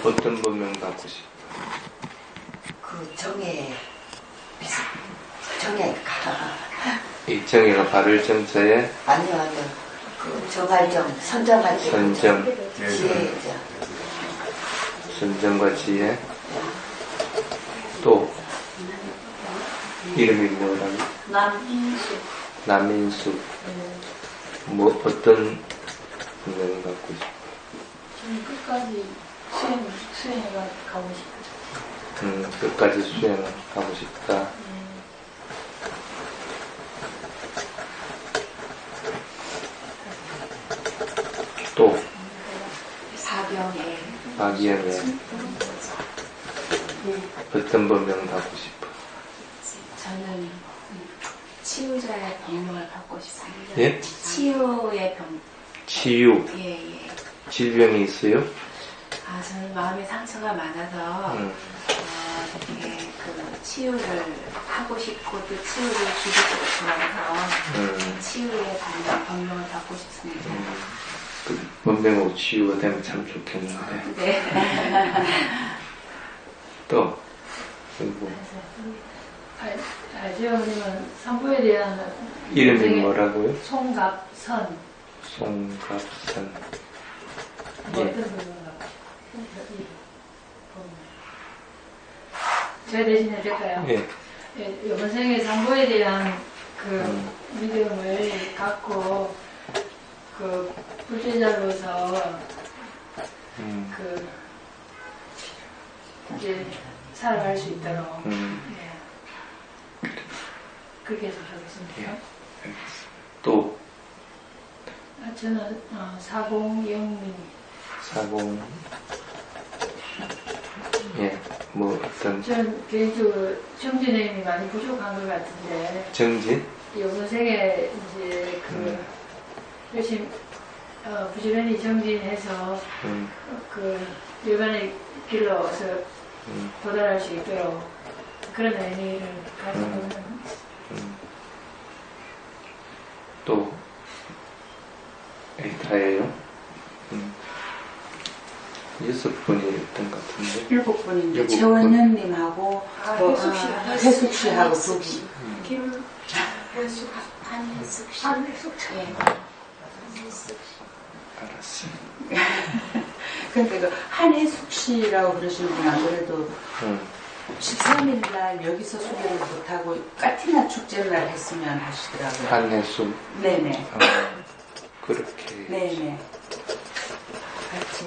어떤 법명 받고 싶어? 그 정에 이 정의가 바를 정자에 아니요 그 정할정 선정할 때 선정 지혜죠. 선정과 지혜 또 이름이 뭐라고? 남인숙 뭐 어떤 법명을 받고 싶어? 저는 끝까지 수행해 가고 싶어요. 끝까지 수행하고 싶다. 또 사병에 어떤 법명 받고 싶어? 저는 치유자의 병명을 받고 싶습니다. 예? 치유의 병. 치유. 예. 질병이 있어요? 저는 마음의 상처가 많아서 이렇게 그 치유를 하고 싶고 또 치유를 주고 싶어서 치유의 병명을 받고 싶습니다. 그 법명으로 치유가 되면 참 좋겠는데. 네. 또 그리고 알지어님은 산부에 대한 이름이 뭐라고요? 송갑선. 송갑선. 뭐 예. 어떤 분인가? 제가 대신해 될까요? 예. 이번 생에 산부에 대한 그 믿음을 갖고 그 불제자로서 그 이제 살아갈 수 있도록 그렇게 해서 하겠습니다. 예. 또 저는 사공영민. 예. 뭐 어떤 저는 개인적으로 정진행이 많이 부족한 것 같은데 정진? 이번 생에 이제 그 열심히 부지런히 정진해서 그 일반의 길로서 도달할 수 있도록 그런 의미를 가지고 있는. 또 다예요? 6분이었던 것 같은데 7분인데 최원현님하고 해숙 씨하고 두 분. 한혜숙 씨. 예. 알았어. 근데 그 한혜숙 씨라고 그러시는 분 안 그래도 13일 날 여기서 소개를 못하고 까티나 축제 날 했으면 하시더라고요. 한혜숙. 네네. 그렇게. 네네. 같이.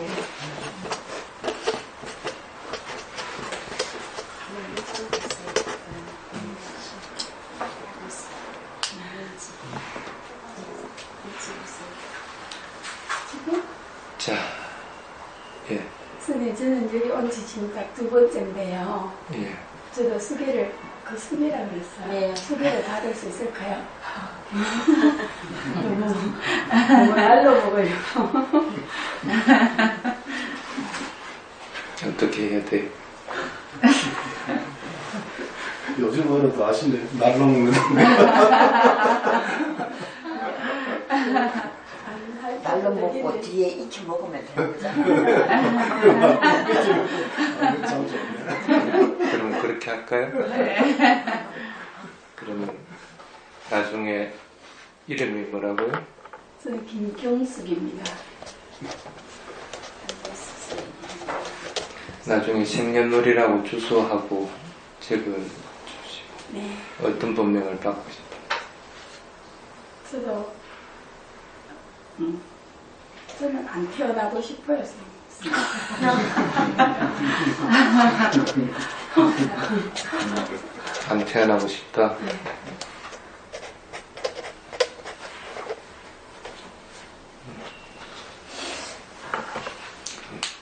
자, 예. 선생님, 저는 여기 온 지 지금 딱 2번째인데요. 예. 저도 수계라고 그랬어요. 네. 수계를 받을 수 있을까요? 너무 날로 먹어요. 어떻게 해야 돼? 요즘 어른도 아시네. 날로 먹는 날로 먹고 뒤에 익히 먹으면 되는 거잖아. 참 좋네. 그럼 그렇게 할까요? 그러면 나중에 이름이 뭐라고요? 저는 김경숙입니다. 나중에 생년월일하고 주소하고 적어주시고 네. 어떤 법명을 받고 싶어요? 저도 저는 안 태어나고 싶어요. 안 태어나고 싶다? 네.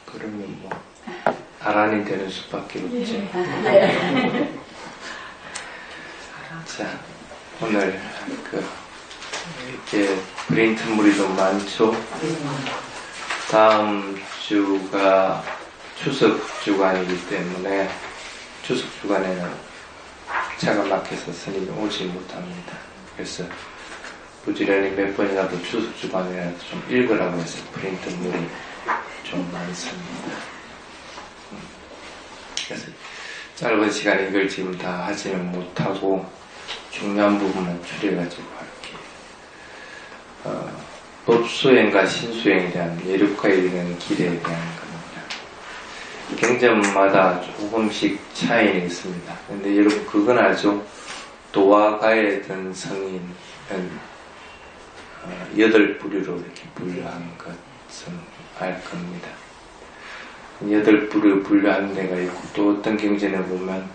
그러면 뭐 아란이 되는 수밖에 없지. 네. 자, 오늘 이렇게 브레인트물이 좀 많죠? 다음 주가 추석 주간이기 때문에 추석 주간에는 차가 막혀서 스님이 오지 못합니다. 그래서 부지런히 몇 번이라도 추석 주간이라도 좀 읽으라고 해서 브레인트물이 좀 많습니다. 그래서 짧은 시간에 이걸 지금 다 하지는 못하고 중요한 부분만 추려가지고 할게요. 법수행과 신수행에 대한 예력가에 이르는 길에 대한 겁니다. 경전마다 조금씩 차이는 있습니다. 근데 여러분 그건 알죠? 도화가에 든 성인은 8부류로 이렇게 분류한 것은 알 겁니다. 8부류 분류하는 데가 있고 또 어떤 경전에 보면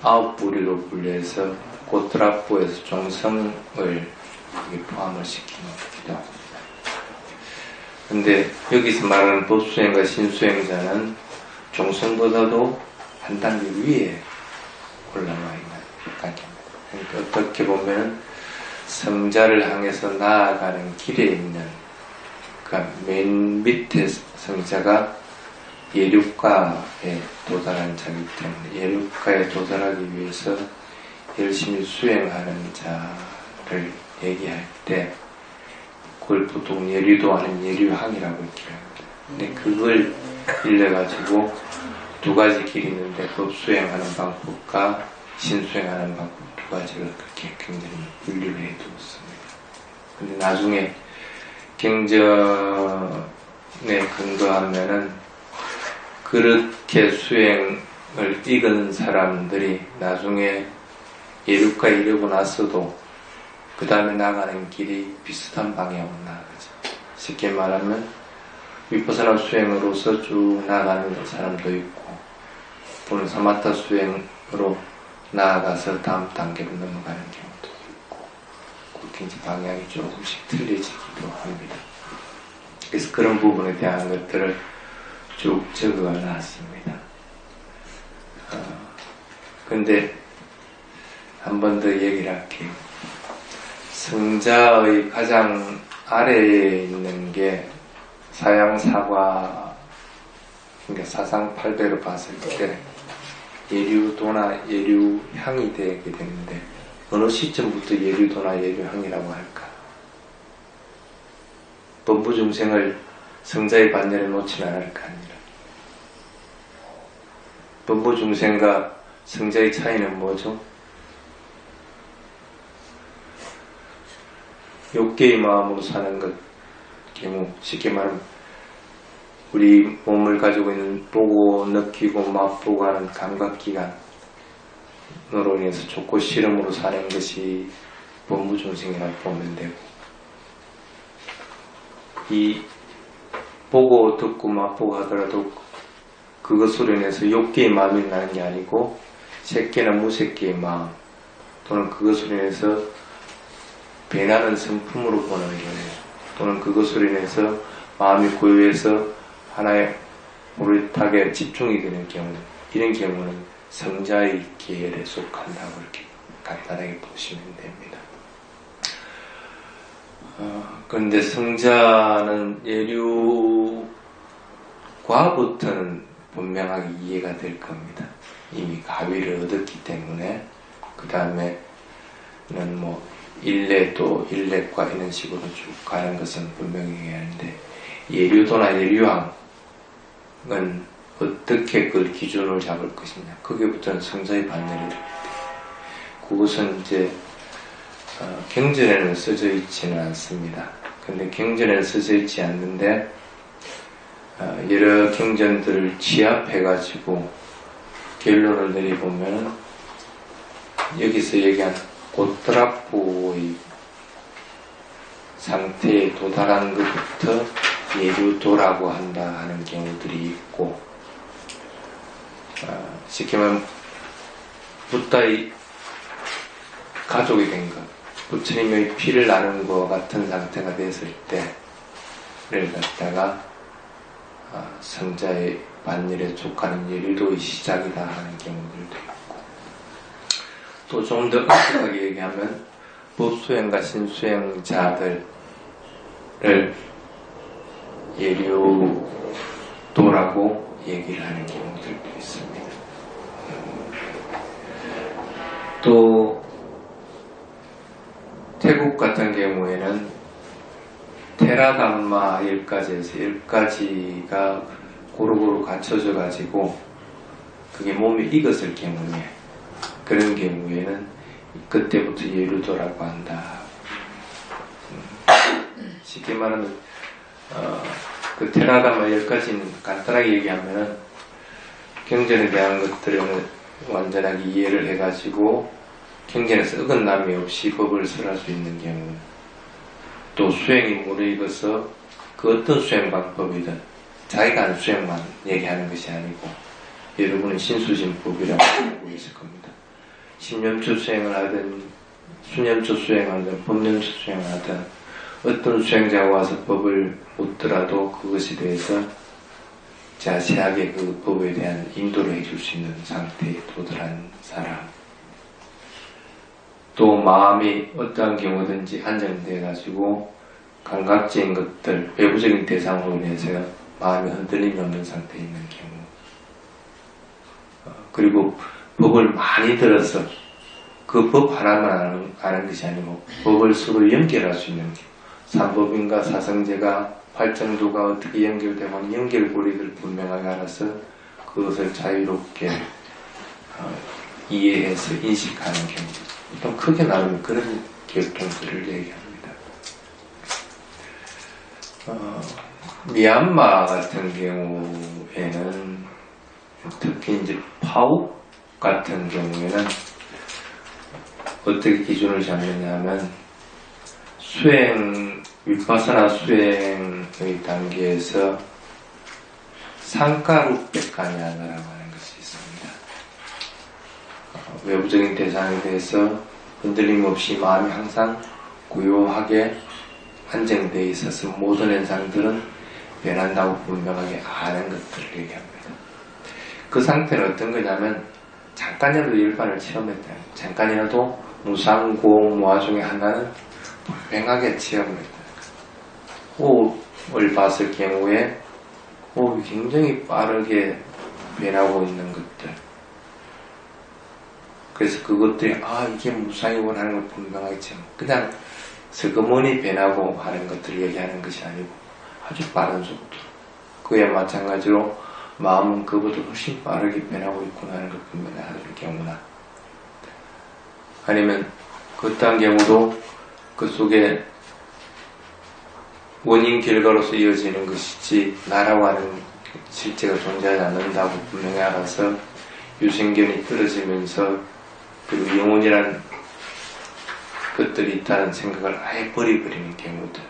9부류로 분류해서 고트라포에서 종성을 여기 포함을 시키기도 합니다. 근데 여기서 말하는 법수행과 신수행자는 종성보다도 한 단계 위에 올라와 있는 단계입니다. 그러니까 어떻게 보면 성자를 향해서 나아가는 길에 있는, 그러니까 맨 밑에 성자가 예륙가에 도달한 자이기 때문에 예륙가에 도달하기 위해서 열심히 수행하는 자를 얘기할 때 그걸 보통 예류도 하는 예류항이라고 얘기합니다. 근데 그걸 빌려가지고 두 가지 길이 있는데 법수행하는 방법과 신수행하는 방법 두 가지를 그렇게 굉장히 분류를 해두었습니다. 근데 나중에 경전에 근거하면은 그렇게 수행을 읽은 사람들이 나중에 예륙가에 이르고 나서도 그 다음에 나가는 길이 비슷한 방향으로 나아가죠. 쉽게 말하면 위퍼사나 수행으로서 쭉 나가는 사람도 있고 또는 사마타 수행으로 나아가서 다음 단계로 넘어가는 경우도 있고 그렇게 이제 방향이 조금씩 틀려지기도 합니다. 그래서 그런 부분에 대한 것들을 쭉 적어놨습니다. 근데 한 번 더 얘기를 할게요. 성자의 가장 아래에 있는 게 사양사과, 그러니까 사상팔배로 봤을 때 예류도나 예류향이 되게 되는데 어느 시점부터 예류도나 예류향이라고 할까? 범부중생을 성자의 반열에 놓지는 않을 거 아니라 범부중생과 성자의 차이는 뭐죠? 욕계의 마음으로 사는 것 경우 쉽게 말하면 우리 몸을 가지고 있는 보고 느끼고 맛보고 하는 감각기관으로 인해서 좋고 싫음으로 사는 것이 범부중생이라고 보면 되고 이 보고 듣고 맛보고 하더라도 그것으로 인해서 욕계의 마음이 나는 게 아니고 색계나 무색계의 마음 또는 그것으로 인해서 변하는 성품으로 보는 거예요. 또는 그것으로 인해서 마음이 고요해서 하나의 오롯하게 집중이 되는 경우 이런 경우는 성자의 계열에 속한다고 이렇게 간단하게 보시면 됩니다. 그런데 성자는 예류과부터는 분명하게 이해가 될 겁니다. 이미 가위를 얻었기 때문에 그 다음에는 뭐 일례도 일례과 이런 식으로 쭉 가는 것은 분명히 하는데 예류도나 예류항은 어떻게 그걸 기준으로 잡을 것이냐 거기부터는 성자의 반열이 됩니다. 그것은 이제 경전에는 써져 있지는 않습니다. 근데 경전에는 써져 있지 않는데 여러 경전들을 취합해가지고 결론을 내려보면 여기서 얘기한 고트라포의 상태에 도달한 것부터 예류도라고 한다 하는 경우들이 있고 쉽게 말하면 부다의 가족이 된 것, 부처님의 피를 나눈 것 같은 상태가 됐을 때를 갖다가 성자의 반열에 속하는 예류도의 시작이다 하는 경우들도 있고 또 좀 더 엄격하게 얘기하면 법수행과 신수행자들을 예류도라고 얘기를 하는 경우들도 있습니다. 또 태국 같은 경우에는 테라담마 10가지에서 10가지가 고루고루 갖춰져 가지고 그게 몸에 익었을 경우에 그런 경우에는 그때부터 예류도라고 한다. 쉽게 말하면 그 테라다마 10가지는 간단하게 얘기하면은 경전에 대한 것들은 완전하게 이해를 해가지고 경전에서 어긋남이 없이 법을 설할 수 있는 경우, 또 수행이 무르익어서 그 어떤 수행 방법이든 자기가 하는 수행만 얘기하는 것이 아니고 여러분은 신수진법이라고 알고 있을 겁니다. 10년초 수행을 하든 수년초 수행을 하든 법년초 수행을 하든 어떤 수행자가 와서 법을 묻더라도 그것에 대해서 자세하게 그 법에 대한 인도를 해줄 수 있는 상태에 도달한 사람, 또 마음이 어떠한 경우든지 안정돼 가지고 감각적인 것들, 외부적인 대상으로 인해서 마음이 흔들림이 없는 상태에 있는 경우, 그리고 법을 많이 들어서 그 법 하나만 아는 것이 아니고 법을 서로 연결할 수 있는 경우, 삼법인과 사성제가 활정도가 어떻게 연결되고 하는 연결고리를 분명하게 알아서 그것을 자유롭게 이해해서 인식하는 경우, 좀 크게 나누면 그런 계통들을 얘기합니다. 미얀마 같은 경우에는 특히 이제 파욱 같은 경우에는 어떻게 기준을 잡느냐면 윗바사나 수행의 단계에서 상가루백가냐라고 하는 것이 있습니다. 외부적인 대상에 대해서 흔들림 없이 마음이 항상 고요하게 안정되어 있어서 모든 현상들은 변한다고 분명하게 아는 것들을 얘기합니다. 그 상태는 어떤 거냐면 잠깐이라도 일반을 체험했다. 잠깐이라도 무상공 모화 중에 하나는 분명하게 체험했다. 호흡을 봤을 경우에 호흡이 굉장히 빠르게 변하고 있는 것들. 그래서 그것들이 이게 무상이구나 하는 걸 분명하게 체험. 그냥 슬그머니 변하고 하는 것들을 얘기하는 것이 아니고 아주 빠른 속도. 그에 마찬가지로 마음은 그보다 훨씬 빠르게 변하고 있구나 하는 걸 분명히 하는 경우나, 아니면 그딴 경우도 그 속에 원인 결과로서 이어지는 것이지 나라고 하는 실체가 존재하지 않는다고 분명히 알아서 유생견이 떨어지면서 그리고 영혼이란 것들이 있다는 생각을 아예 버려버리는 경우들,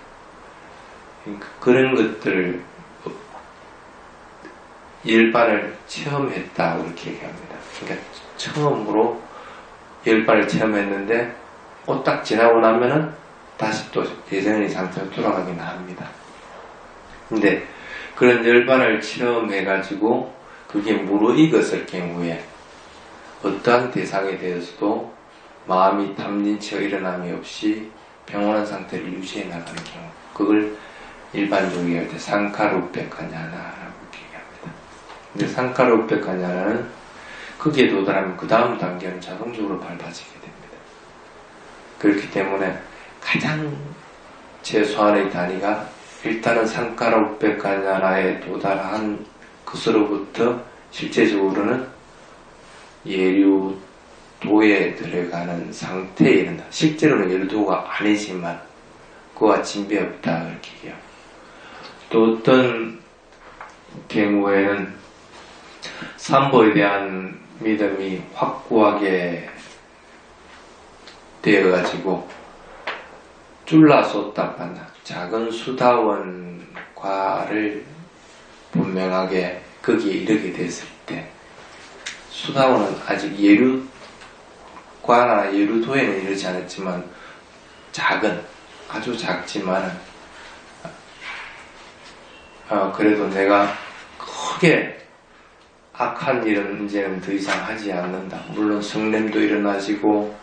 그러니까 그런 것들을 열반을 체험했다 이렇게 얘기합니다. 그러니까 처음으로 열반을 체험했는데 딱 지나고 나면은 다시 또 예전의 상태로 돌아가긴 합니다. 근데 그런 열반을 체험해가지고 그게 무르익었을 경우에 어떠한 대상에 대해서도 마음이 탐진치가 일어남이 없이 평온한 상태를 유지해 나가는 경우, 그걸 일반적으로 얘기할 때 상카루페카냐나라고 얘기합니다. 근데 상카루페카냐나는 거기에 도달하면 그 다음 단계는 자동적으로 밟아지게 됩니다. 그렇기 때문에 가장 최소한의 단위가 일단은 상카루페카냐나에 도달한 것으로부터 실제적으로는 예류도에 들어가는 상태에 이른다. 실제로는 예류도가 아니지만 그와 진배 없다 이렇게 얘기해요. 또 어떤 경우에는 삼보에 대한 믿음이 확고하게 되어가지고 쫄라쏟다판다, 작은 수다원과를 분명하게 거기에 이르게 됐을 때, 수다원은 아직 예류과나 예류도에는 이르지 않았지만 작은, 아주 작지만 그래도 내가 크게 악한 일은 이제는 더 이상 하지 않는다. 물론 성냄도 일어나지고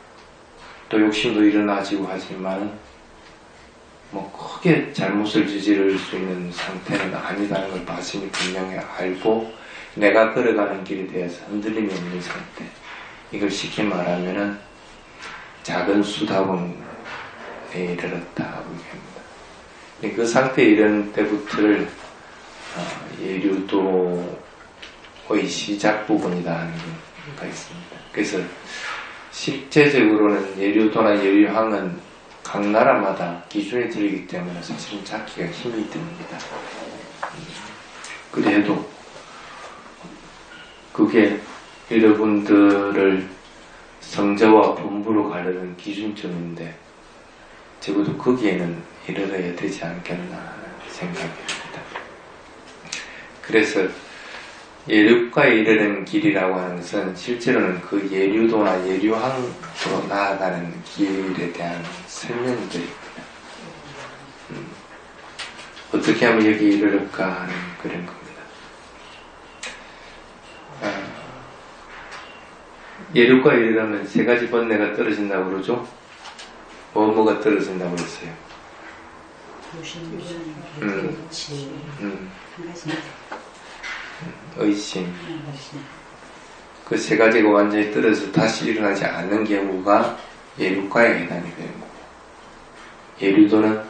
또 욕심도 일어나지고 하지만 크게 잘못을 저지를 수 있는 상태는 아니다는 걸 자신이 분명히 알고 내가 걸어가는 길에 대해서 흔들림이 없는 상태, 이걸 쉽게 말하면은 작은 수다원에 이르렀다고 얘기합니다. 그 상태에 이른 때부터를 예류도의 시작 부분이다 하는 게 있습니다. 그래서 실제적으로는 예류도나 예류항은 각 나라마다 기준이 틀리기 때문에 사실은 찾기가 힘이 듭니다. 그래도 그게 여러분들을 성자와 본부로 가르는 기준점인데 적어도 거기에는 이르러야 되지 않겠나 하는 생각입니다. 그래서 예류가에 이르는 길이라고 하는 것은 실제로는 그 예류도나 예류항으로 나아가는 길에 대한 설명들입니다. 어떻게 하면 여기 이르를까 하는 그런 겁니다. 예류가에 이르려면 세 가지 번뇌가 떨어진다고 그러죠? 뭐가 떨어진다고 그랬어요? 그렇지. 의심. 그 세 가지가 완전히 떨어져서 다시 일어나지 않는 경우가 예류가에 해당이 되는 거고, 예류도는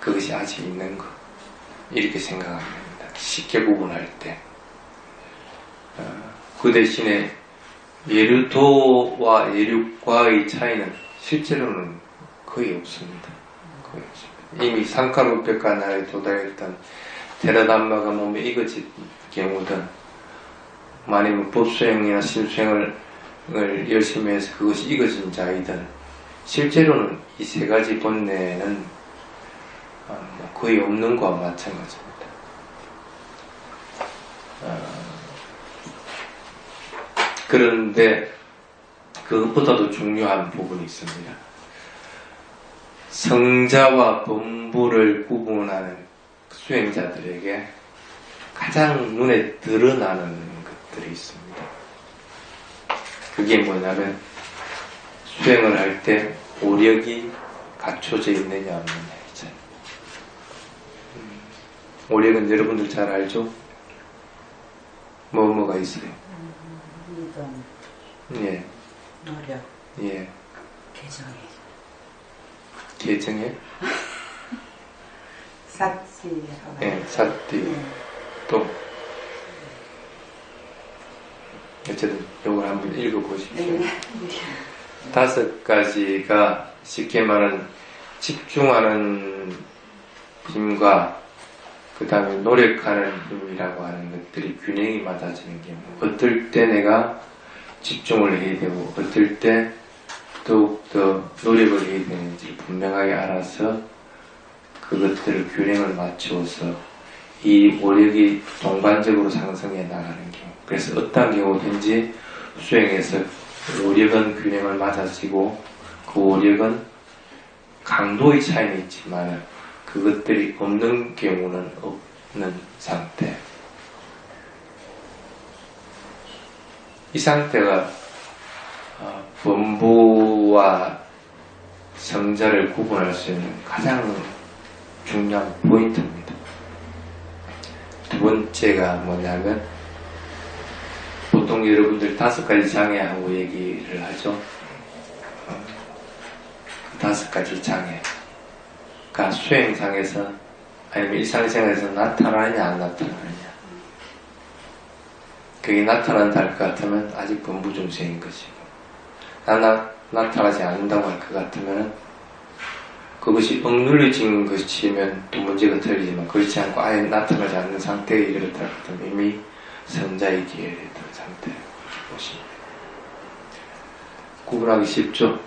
그것이 아직 있는 거, 이렇게 생각하면 됩니다. 쉽게 구분할 때. 그 대신에 예류도와 예류과의 차이는 실제로는 거의 없습니다. 거의 없습니다. 이미 상카루페카 나라에 도달했던 테라담마가 몸에 익어진 경우든 아니면 법수행이나 신수행을 열심히 해서 그것이 익어진 자이든 실제로는 이 세 가지 본뇌는 거의 없는 것과 마찬가지입니다. 그런데 그것보다도 중요한 부분이 있습니다. 성자와 본부를 구분하는 수행자들에게 가장 눈에 드러나는 것들이 있습니다. 그게 뭐냐면 수행을 할 때 오력이 갖춰져 있느냐 없느냐 있잖아요. 오력은 여러분들 잘 알죠? 뭐가 있어요? 믿음, 예, 노력, 예. 개정해. 계정에 삿지라고. 예, 사띠 또 어쨌든 이걸 한번 읽어보십시오. 다섯 가지가 쉽게 말하는 집중하는 힘과 그 다음에 노력하는 힘이라고 하는 것들이 균형이 맞아지는 경우, 어떨 때 내가 집중을 해야 되고 어떨 때 더욱더 노력을 해야 되는지 분명하게 알아서 그것들을 균형을 맞추어서 이 오력이 동반적으로 상승해 나가는 경우, 그래서 어떤 경우든지 수행에서 오력은 균형을 맞아지고 그 오력은 강도의 차이는 있지만 그것들이 없는 경우는 없는 상태. 이 상태가 본부와 성자를 구분할 수 있는 가장 중요한 포인트입니다. 두 번째가 뭐냐면 보통 여러분들 다섯 가지 장애하고 얘기를 하죠. 그 다섯 가지 장애가 수행상에서 아니면 일상생활에서 나타나느냐 안 나타나느냐, 그게 나타난다 할 것 같으면 아직 본부 중생인 것이고, 나타나지 않는다고 할 것 같으면 그것이 억눌려진 것이면 또 문제가 틀리지만 그렇지 않고 아예 나타나지 않는 상태에 이르렀다 할 것 같으면 이미 성자의 기회에 있던 상태를 보십니다. 구분하기 쉽죠?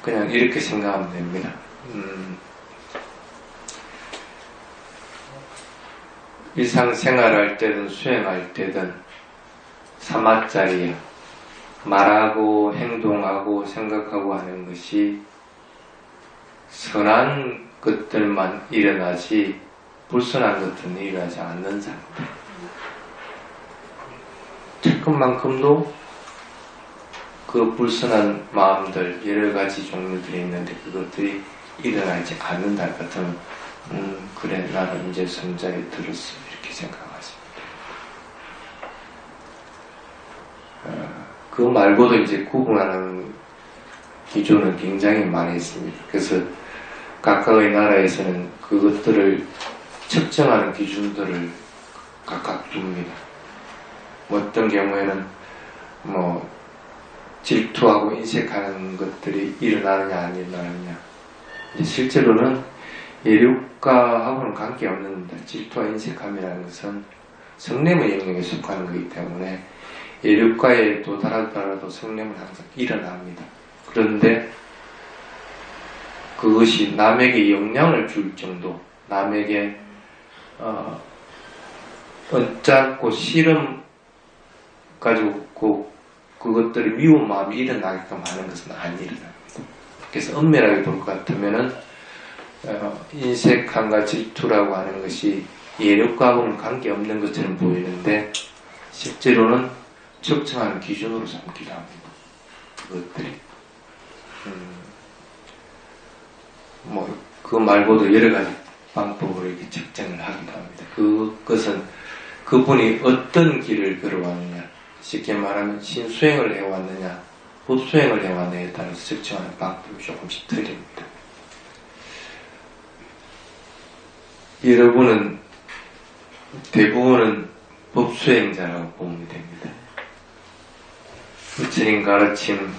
그냥 이렇게 생각하면 됩니다. 일상생활할 때든 수행할 때든 사마자리에 말하고 행동하고 생각하고 하는 것이 선한 것들만 일어나지 불선한 것들은 일어나지 않는 상태. 조금만큼도 그 불선한 마음들 여러 가지 종류들이 있는데 그것들이 일어나지 않는다 할 것 같으면 그래 나는 이제 성자에 들었어 이렇게 생각하십니다. 그 말고도 이제 구분하는 기준은 굉장히 많이 있습니다. 그래서 각각의 나라에서는 그것들을 측정하는 기준들을 각각 둡니다. 뭐 어떤 경우에는 뭐 질투하고 인색하는 것들이 일어나느냐 안 일어나느냐. 실제로는 예륙가하고는 관계없는 질투와 인색함이라는 것은 성냄의 영역에 속하는 것이기 때문에 예륙가에 도달하더라도 성냄은 항상 일어납니다. 그런데 그것이 남에게 영향을 줄 정도, 남에게 언짢고 싫음 가지고 그것들을 미운 마음이 일어나게끔 하는 것은 안 일어납니다. 그래서 엄밀하게 볼 것 같으면은 인색함과 질투라고 하는 것이 예력과하고는 관계없는 것처럼 보이는데 실제로는 측정하는 기준으로 삼기도 합니다. 그것들이 뭐 그거 말고도 여러 가지 방법으로 이렇게 측정을 하기도 합니다. 그것은 그분이 어떤 길을 걸어왔느냐, 쉽게 말하면 신수행을 해왔느냐, 법수행을 해왔느냐에 따라서 측정하는 방법이 조금씩 틀립니다. 여러분은 대부분은 법수행자라고 보면 됩니다. 부처님 가르침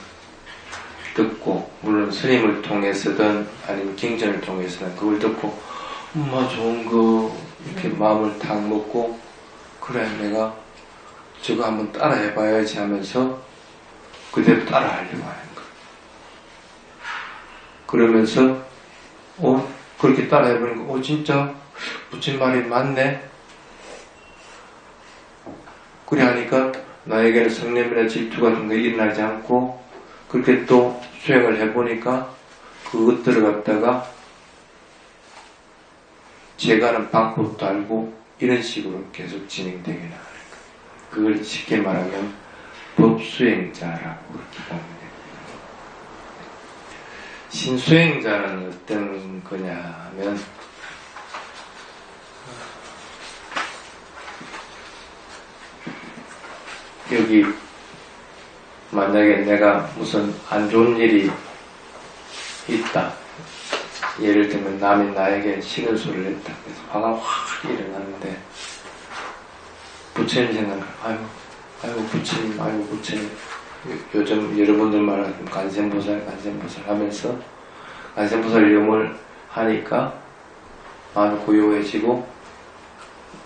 듣고, 물론 스님을 통해서든 아니면 경전을 통해서든 그걸 듣고 엄마 좋은 거 이렇게 마음을 탁 먹고 그래 내가 저거 한번 따라 해봐야지 하면서 그대로 따라 하려고 하는 거예요. 그러면서 그렇게 따라 해보니까 진짜 부처님 말이 맞네. 그래 하니까 나에게는 성냄이나 질투 같은 거 일어나지 않고 그렇게 또 수행을 해보니까 그것들을 갖다가 제가 하는 방법도 알고 이런 식으로 계속 진행되게 나가는 거예요. 그걸 쉽게 말하면 법수행자라고 그렇게 보면 됩니다. 신수행자는 어떤 거냐 하면 여기 만약에 내가 무슨 안 좋은 일이 있다. 예를 들면 남이 나에게 싫은 소리를 했다. 그래서 화가 확 일어났는데 부처님 생각을 아이고 부처님 요즘 여러분들 말하는 관세음보살 하면서 관세음보살 이름을 하니까 마음이 고요해지고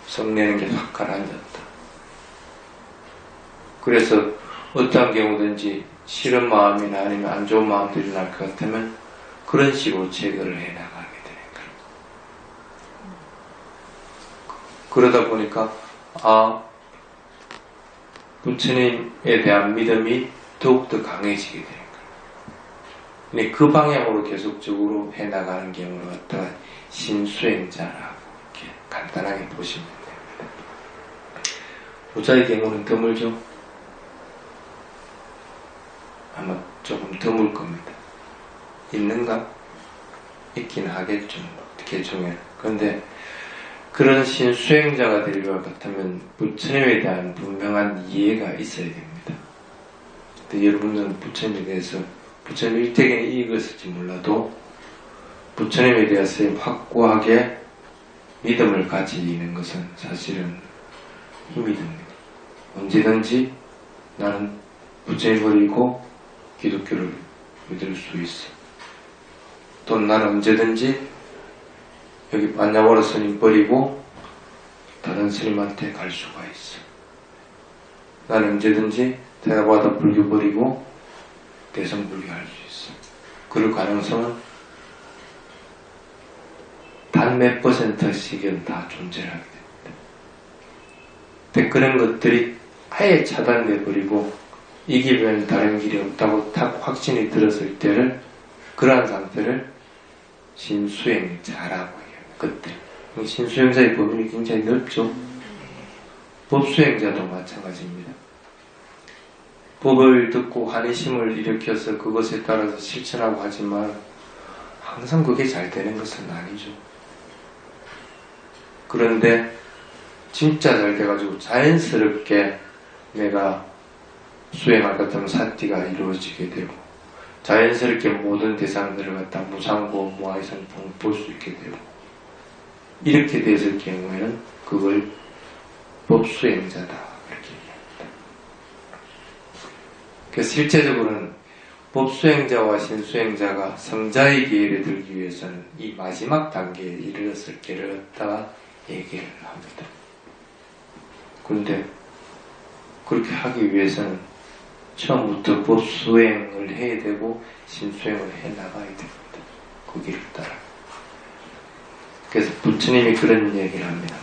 성내는 게 확 가라앉았다. 그래서 어떠한 경우든지 싫은 마음이나 아니면 안 좋은 마음들이 날 것 같으면 그런 식으로 제거를 해나가게 되는 거예요. 그러다 보니까 부처님에 대한 믿음이 더욱더 강해지게 되는 거예요. 근데 그 방향으로 계속적으로 해나가는 경우를 갖다가 신수행자라고 이렇게 간단하게 보시면 됩니다. 부자의 경우는 드물죠? 아마 조금 드물 겁니다. 있는가? 있긴 하겠죠. 개중에. 그런데 그런 신수행자가 될 것 같으면 부처님에 대한 분명한 이해가 있어야 됩니다. 근데 여러분들은 부처님에 대해서 부처님 일택에는 이익을 쓸지 몰라도 부처님에 대해서 확고하게 믿음을 가지는 것은 사실은 힘이 듭니다. 언제든지 나는 부처님을 믿고 기독교를 믿을 수 있어. 또 나는 언제든지 여기 만냐보라 스님 버리고 다른 스님한테 갈 수가 있어. 나는 언제든지 대화바다 불교 버리고 대성불교 할 수 있어. 그럴 가능성은 단 몇 %씩은 다 존재하게 됩니다. 근데 그런 것들이 아예 차단돼 버리고 이 길에는 다른 길이 없다고 딱 확신이 들었을 때를 그러한 상태를 신수행자라고 해요. 그때 신수행자의 범위는 굉장히 넓죠. 법수행자도 마찬가지입니다. 법을 듣고 환희심을 일으켜서 그것에 따라서 실천하고 하지만 항상 그게 잘 되는 것은 아니죠. 그런데 진짜 잘 돼가지고 자연스럽게 내가 수행할 것 같으면 사티가 이루어지게 되고 자연스럽게 모든 대상들을 갖다 무상고 무아이성풍 볼 수 있게 되고, 이렇게 됐을 경우에는 그걸 법수행자다 이렇게 얘기합니다. 그래서 실제적으로는 법수행자와 신수행자가 성자의 기회를 들기 위해서는 이 마지막 단계에 이르렀을 때를 갖다가 얘기를 합니다. 그런데 그렇게 하기 위해서는 처음부터 법수행을 해야 되고 신수행을 해 나가야 됩니다. 그 길을 따라. 그래서 부처님이 그런 얘기를 합니다.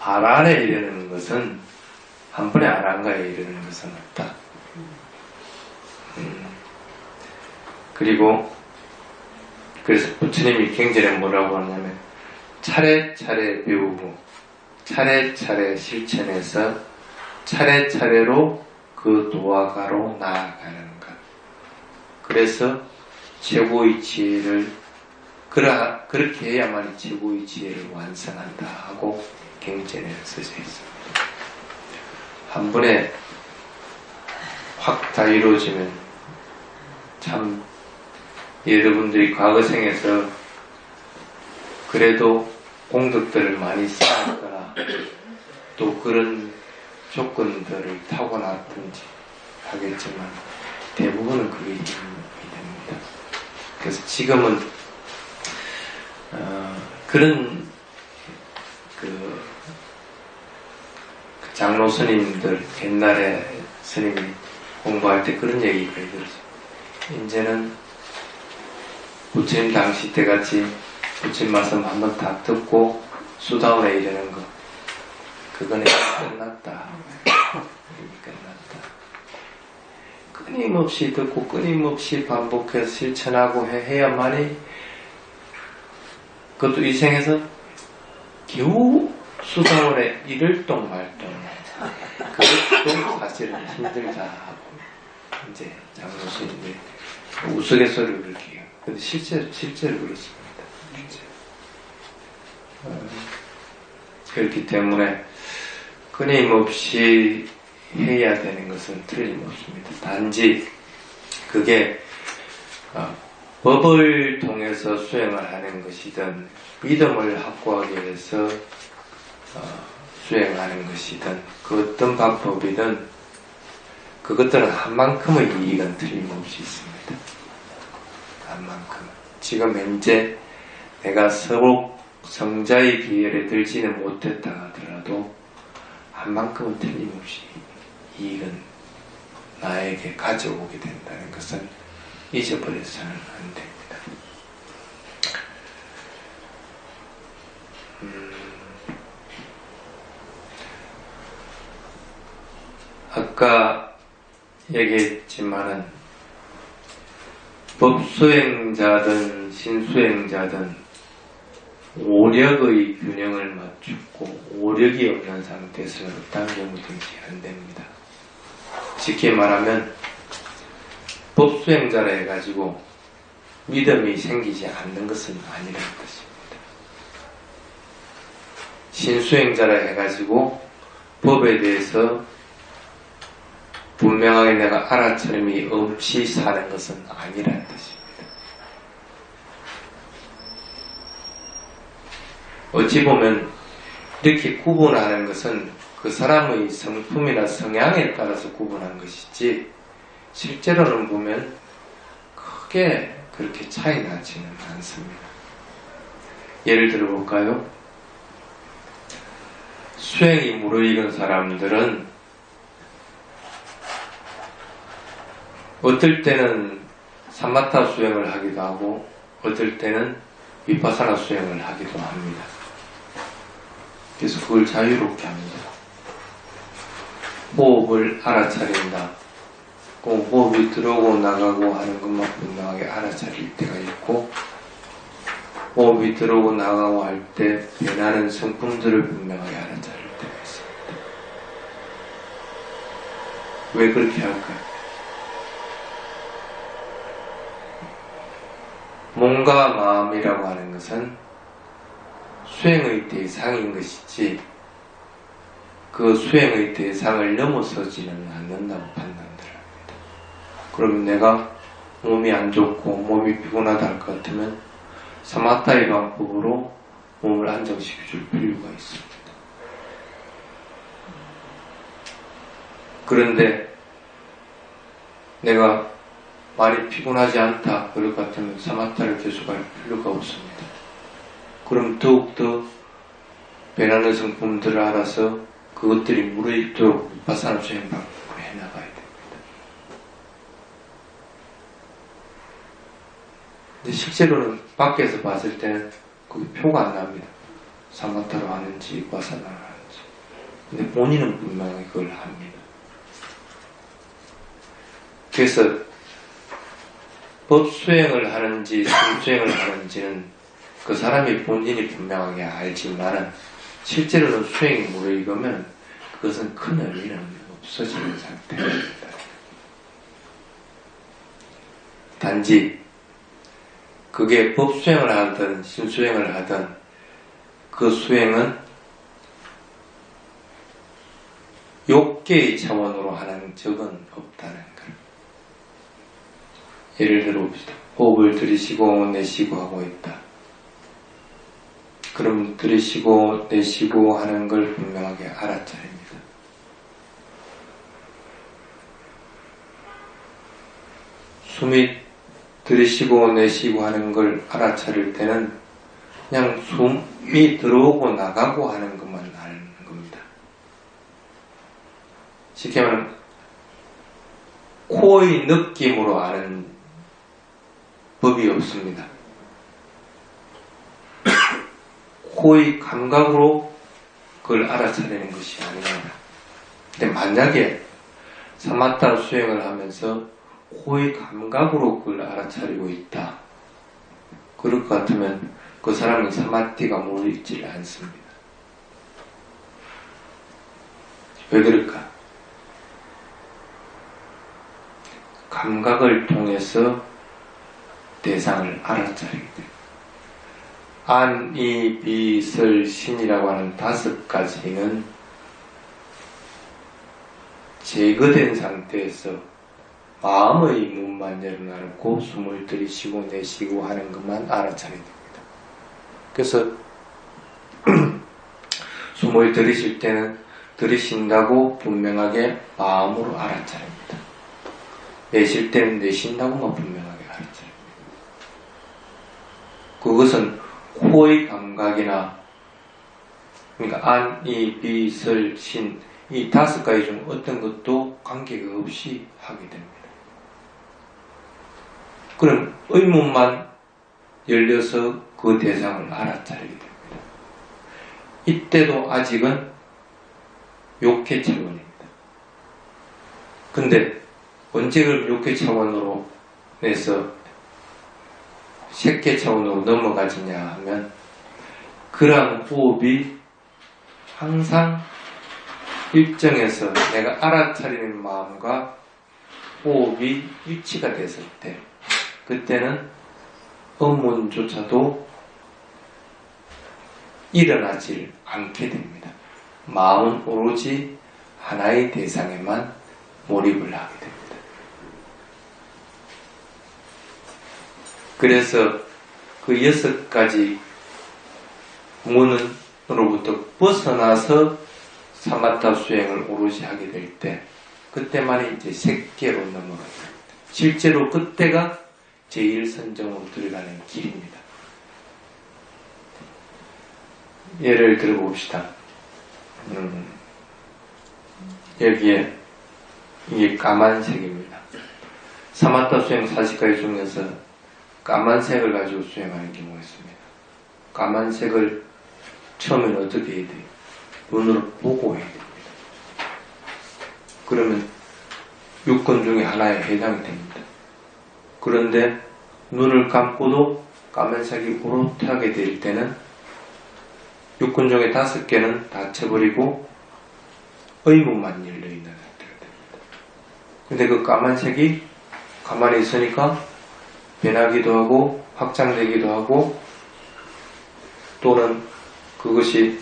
아란에 이르는 것은 한 번에 아란가에 이르는 것은 없다. 그리고 그래서 부처님이 경전에 뭐라고 하냐면 차례차례 배우고 차례차례 실천해서 차례차례로 그 도화가로 나아가는 것. 그래서 최고의 지혜를 그렇게 해야만 최고의 지혜를 완성한다 하고 경전에 써져 있습니다. 한 번에 확 다 이루어지면 참 여러분들이 과거 생에서 그래도 공덕들을 많이 쌓았거나 또 그런 조건들을 타고났든지 하겠지만 대부분은 그게 힘이 됩니다. 그래서 지금은 그런 그 장로 스님들 옛날에 스님이 공부할 때 그런 얘기가 있었어요. 이제는 부처님 당시 때같이 부처님 말씀 한번 다 듣고 수다원에 이르는 거 그거는 끝났다. 이미 끝났다. 끊임없이 듣고 끊임없이 반복해서 실천하고 해야만이 그것도 이 생에서 겨우 수다원에 이를 동 말동 그것도 사실은 힘들다 하고 이제 장로스님들 우스갯소리를 그렇게 해요. 근데 실제로 그렇습니다. 그렇기 때문에 끊임없이 해야 되는 것은 틀림없습니다. 단지 그게 법을 통해서 수행을 하는 것이든 믿음을 확보하기 위해서 수행하는 것이든 그 어떤 방법이든 그것들은 한 만큼의 이익은 틀림없이 있습니다. 한 만큼. 지금 현재 내가 서복 성자의 기회를 들지는 못했다 하더라도 한 만큼은 틀림없이 이익은 나에게 가져오게 된다는 것은 잊어버려서는 안 됩니다. 아까 얘기했지만은 법수행자든 신수행자든 오력의 균형을 맞추고 오력이 없는 상태에서는 어떤 경우든지 안 됩니다. 쉽게 말하면 법수행자라 해가지고 믿음이 생기지 않는 것은 아니라는 것입니다. 신수행자라 해가지고 법에 대해서 분명하게 내가 알아차림이 없이 사는 것은 아니라는 뜻입니다. 어찌 보면 이렇게 구분하는 것은 그 사람의 성품이나 성향에 따라서 구분한 것이지 실제로는 보면 크게 그렇게 차이 나지는 않습니다. 예를 들어 볼까요? 수행이 무르익은 사람들은 어떨 때는 사마타 수행을 하기도 하고 어떨 때는 비파사나 수행을 하기도 합니다. 그래서 그걸 자유롭게 합니다. 호흡을 알아차린다. 그 호흡이 들어오고 나가고 하는 것만 분명하게 알아차릴 때가 있고 호흡이 들어오고 나가고 할 때 변하는 성품들을 분명하게 알아차릴 때가 있습니다. 왜 그렇게 할까요? 몸과 마음이라고 하는 것은 수행의 대상인 것이지 그 수행의 대상을 넘어서지는 않는다고 판단을 합니다. 그러면 내가 몸이 안 좋고 몸이 피곤하다 할 것 같으면 사마타의 방법으로 몸을 안정시켜 줄 필요가 있습니다. 그런데 내가 많이 피곤하지 않다 그럴 것 같으면 사마타를 계속할 필요가 없습니다. 그럼 더욱더 베나는 성품들을 알아서 그것들이 무르익도록 비파사나 수행 방법으로 해나가야 됩니다. 근데 실제로는 밖에서 봤을 때는 그게 표가 안 납니다. 사마타로 하는지 비파사나로 하는지. 근데 본인은 분명히 그걸 합니다. 그래서 법 수행을 하는지 심 수행을 하는지는 그 사람이 본인이 분명하게 알지만은 실제로는 수행이 무르익으면 그것은 큰 의미는 없어지는 상태입니다. 단지 그게 법 수행을 하든 심 수행을 하든 그 수행은 욕계의 차원으로 하는 적은 없다는 것. 예를 들어 봅시다. 호흡을 들이쉬고 내쉬고 하고 있다. 그럼 들이쉬고 내쉬고 하는 걸 분명하게 알아차립니다. 숨이 들이쉬고 내쉬고 하는 걸 알아차릴 때는 그냥 숨이 들어오고 나가고 하는 것만 아는 겁니다. 쉽게 말하면 코의 느낌으로 아는 법이 없습니다. 코의 감각으로 그걸 알아차리는 것이 아닙니다. 근데 만약에 사마타 수행을 하면서 코의 감각으로 그걸 알아차리고 있다. 그럴 것 같으면 그 사람은 사마티가 무르익지를 않습니다. 왜 그럴까? 감각을 통해서 대상을 알아차리게 됩니다. 안, 이, 비, 설, 신이라고 하는 5가지는 제거된 상태에서 마음의 문만 열어놓고 숨을 들이쉬고 내쉬고 하는 것만 알아차리게 됩니다. 그래서 숨을 들이쉴 때는 들이쉰다고 분명하게 마음으로 알아차립니다. 내쉴 때는 내쉰다고만 분명하게 알아차립니다. 그것은 코의 감각이나 그러니까 안, 이, 비, 설, 신 이 5가지 중 어떤 것도 관계가 없이 하게 됩니다. 그럼 의문만 열려서 그 대상을 알아차리게 됩니다. 이때도 아직은 욕계 차원입니다. 근데 언제 그럼 욕계 차원으로 내서 색계 차원으로 넘어가지냐 하면 그런 호흡이 항상 일정해서 내가 알아차리는 마음과 호흡이 일치가 됐을 때 그때는 업문조차도 일어나질 않게 됩니다. 마음은 오로지 하나의 대상에만 몰입을 하게 됩니다. 그래서 그 6가지 문으로부터 벗어나서 사마타 수행을 오롯이 하게 될 때 그때만이 이제 색계로 넘어갑니다. 실제로 그때가 제1선정으로 들어가는 길입니다. 예를 들어 봅시다. 여기에 이게 까만색입니다. 사마타 수행 40가지 중에서 까만색을 가지고 수행하는 경우가 있습니다. 까만색을 처음에는 어떻게 해야 돼요? 눈으로 보고 해야 됩니다. 그러면 6권 중에 하나에 해당이 됩니다. 그런데 눈을 감고도 까만색이 오롯하게 될 때는 6권 중에 5개는 닫혀버리고 의문만 열려있는 상태가 됩니다. 근데 그 까만색이 가만히 있으니까 변하기도 하고 확장되기도 하고 또는 그것이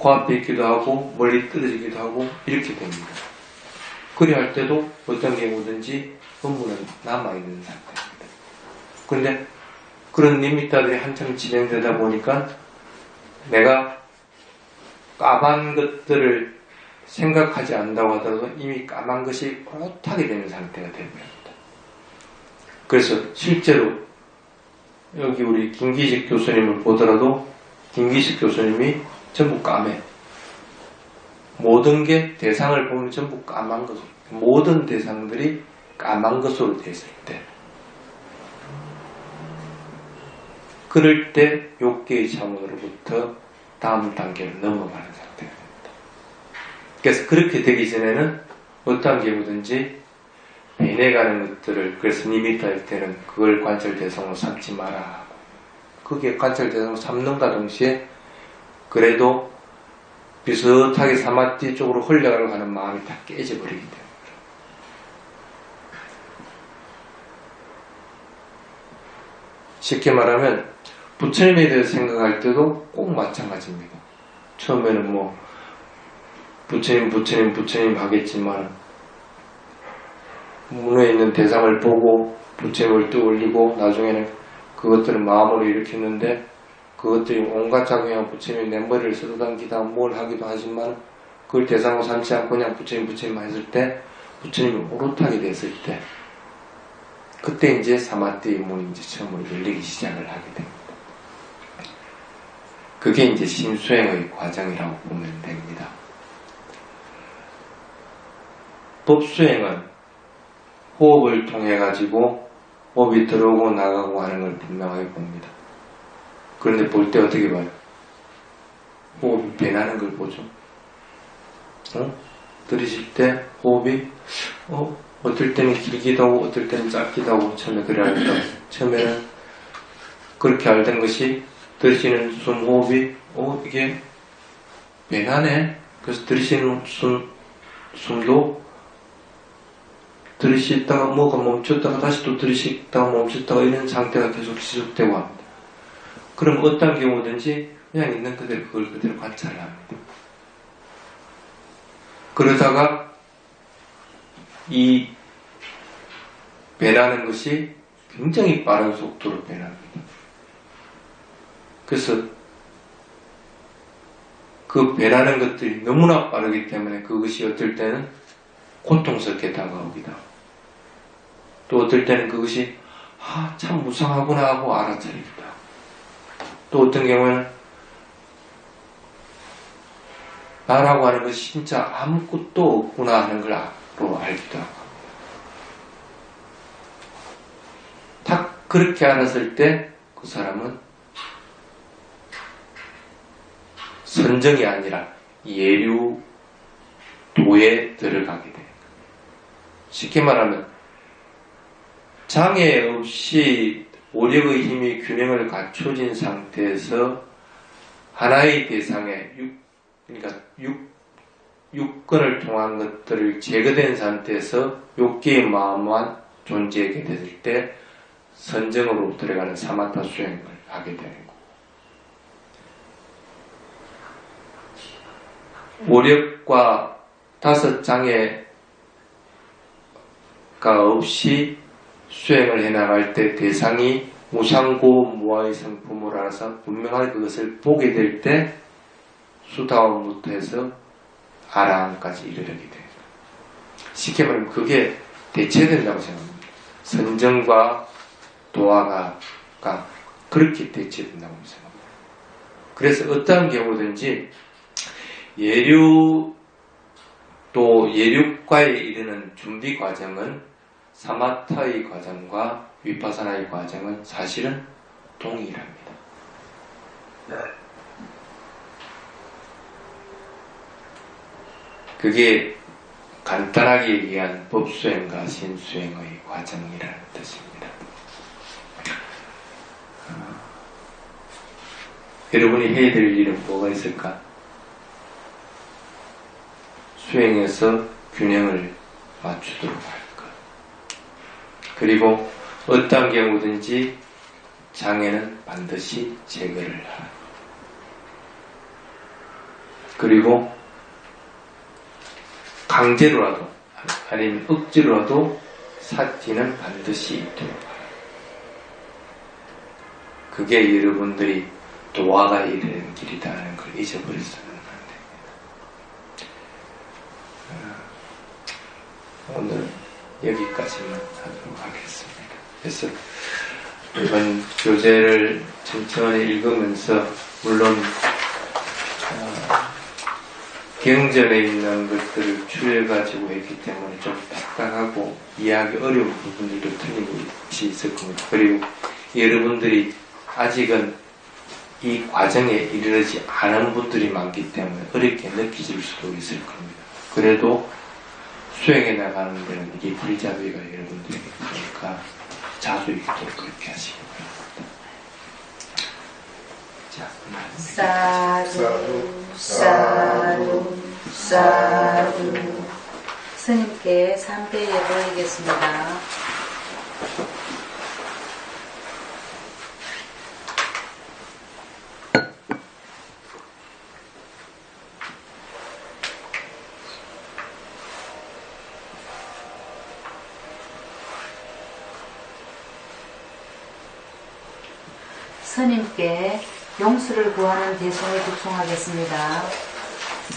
코앞에 있기도 하고 멀리 떨어지기도 하고 이렇게 됩니다. 그리 할 때도 어떤 경우든지 업무는 남아있는 상태입니다. 그런데 그런 리미터들이 한참 진행되다 보니까 내가 까만 것들을 생각하지 않는다고 하더라도 이미 까만 것이 오롯하게 되는 상태가 됩니다. 그래서 실제로 여기 우리 김기식 교수님을 보더라도 김기식 교수님이 전부 까매. 모든 게 대상을 보면 전부 까만 것으로, 모든 대상들이 까만 것으로 되어 있을 때, 그럴 때 욕계의 차원으로부터 다음 단계로 넘어가는 상태가 됩니다. 그래서 그렇게 되기 전에는 어떠한 경우든지 변해가는 것들을, 그래서 리미터일 때는 그걸 관찰 대상으로 삼지 마라. 그게 관찰 대상으로 삼는가 동시에 그래도 비슷하게 사마티 쪽으로 흘러가려고 하는 마음이 다 깨져버리기 때문에. 쉽게 말하면 부처님에 대해서 생각할 때도 꼭 마찬가지입니다. 처음에는 뭐 부처님 하겠지만 문에 있는 대상을 보고 부처님을 떠올리고 나중에는 그것들을 마음으로 일으켰는데 그것들이 온갖 작용하고 부처님이 내 머리를 쓸어당기다 뭘 하기도 하지만 그걸 대상으로 삼지 않고 그냥 부처님만 했을 때 부처님이 오롯하게 됐을 때 그때 이제 사마티의 문이 이제 처음으로 열리기 시작을 하게 됩니다. 그게 이제 심수행의 과정이라고 보면 됩니다. 법수행은 호흡을 통해 가지고 호흡이 들어오고 나가고 하는 걸 분명하게 봅니다. 그런데 볼 때 어떻게 봐요? 호흡이 변하는 걸 보죠. 들이쉴 때 호흡이 어떨 때는 길기도 하고 어떨 때는 짧기도 하고 처음에 그래 알다. 처음에는 그렇게 알던 것이 들이쉬는 숨 호흡이 이게 변하네. 그래서 들이쉬는 숨도 들이쉬다가 뭐가 멈췄다가 다시 또 들이쉬다가 멈췄다가 이런 상태가 계속 지속되고 합니다. 그럼 어떤 경우든지 그냥 있는 그대로 그걸 그대로 관찰을 합니다. 그러다가 이 변하는 것이 굉장히 빠른 속도로 변합니다. 그래서 그 변하는 것들이 너무나 빠르기 때문에 그것이 어떨 때는 고통스럽게 다가오기도 하고 또 어떨 때는 그것이 참 무상하구나 하고 알아차리기도 하고 또 어떤 경우에는 나라고 하는 것이 진짜 아무것도 없구나 하는 걸 알기도 하고 딱 그렇게 알았을 때 그 사람은 선정이 아니라 예류도에 들어가게 됩니다. 쉽게 말하면 장애 없이 오력의 힘이 균형을 갖춰진 상태에서 하나의 대상에 그러니까 육근을 통한 것들을 제거된 상태에서 욕계의 마음만 존재하게 됐을 때 선정으로 들어가는 사마타 수행을 하게 되는 거고 오력과 다섯 장애가 없이 수행을 해나갈 때 대상이 무상고 무아의 성품을 알아서 분명하게 그것을 보게 될 때 수다원부터 해서 아라한까지 이르게 돼요. 쉽게 말하면 그게 대체된다고 생각합니다. 선정과 도화가 그렇게 대체된다고 생각합니다. 그래서 어떠한 경우든지 예륙과에 이르는 준비 과정은 사마타의 과정과 위파사나의 과정은 사실은 동일합니다. 그게 간단하게 얘기한 법수행과 신수행의 과정이라는 뜻입니다. 여러분이 해야 될 일은 뭐가 있을까? 수행에서 균형을 맞추도록 할 것. 그리고 어떤 경우든지 장애는 반드시 제거를 하라. 그리고 강제로라도 아니면 억지로라도 삭지는 반드시 있도록 하라. 그게 여러분들이 도화가 이르는 길이다는 걸 잊어버렸으면 안 됩니다. 오늘 여기까지만 하도록 하겠습니다. 그래서 이번 교재를 천천히 읽으면서 물론 경전에 있는 것들을 추려가지고 했기 때문에 좀 딱딱하고 이해하기 어려운 부분들도 틀림없이 있을 겁니다. 그리고 여러분들이 아직은 이 과정에 이르지 않은 분들이 많기 때문에 어렵게 느끼실 수도 있을 겁니다. 그래도 수행해 나가는 데는 이게 길잡이가 여러분들에게 있으니까 자주 읽도록 그렇게 하시기 바랍니다. 자, 사두, 사두, 사두. 스님께 3배 예보이겠습니다. 스님께 용수를 구하는 대송을 독송하겠습니다.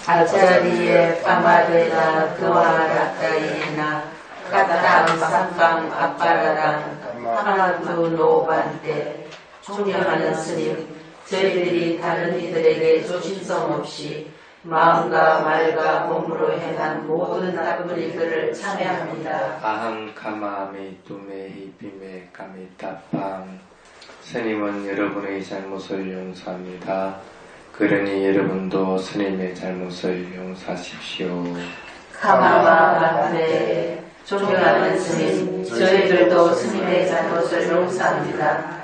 아자리에 빠마데라 그와라따이나 까따랑 쌍방 아빠라랑 하나두 노반때 존경하는 스님, 저희들이 다른 이들에게 조심성 없이 마음과 말과 몸으로 행한 모든 나쁜 일들을 참회합니다. 아함 카마메 두메 비메 까미타팡. 스님은 여러분의 잘못을 용서합니다. 그러니 여러분도 스님의 잘못을 용서하십시오. 카마마마테 존경하는 스님, 저희들도 스님의 잘못을 용서합니다.